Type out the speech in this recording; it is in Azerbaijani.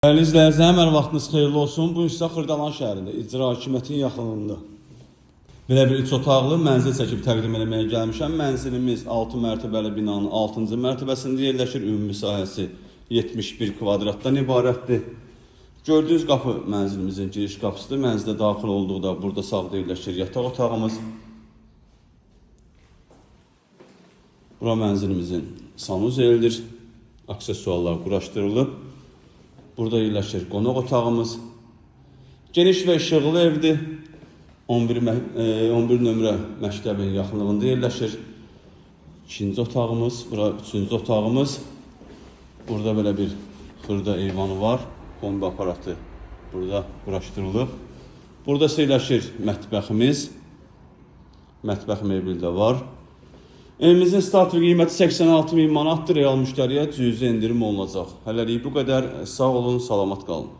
Değerli izləyicilər, əməl vaxtınız xeyirli olsun. Bu isə Xırdalan şəhərində, icra hakimiyyətin yaxınlığında. Belə bir 3 otaqlı mənzil çəkib təqdim etməyə gəlmişəm. Mənzilimiz 6 mərtəbəli binanın 6-cı mərtəbəsində yerləşir. Ümumi sahəsi 71 kvadratdan ibarətdir. Gördüyünüz qapı mənzilimizin giriş qapısıdır. Mənzilə daxil olduqda burada sağda yerləşir yataq otağımız. Bura mənzilimizin sanuzelidir. Aksesuarlar quraşdırılıb. Burada yerləşir qonaq otağımız. Geniş və işıqlı evdir. 11 nömrə məktəbin yaxınlığında yerləşir. İkinci otağımız, bura üçüncü otağımız. Burada belə bir xırda eyvanı var. Kombi aparatı burada quraşdırılıb. Burada yerləşir mətbəximiz. Mətbəx mebeli də var. Evimizin start qiyməti 86.000 manatdır. Real müştəriyə cüzi endirim olunacaq. Hələlik bu qədər. Sağ olun, salamat qalın.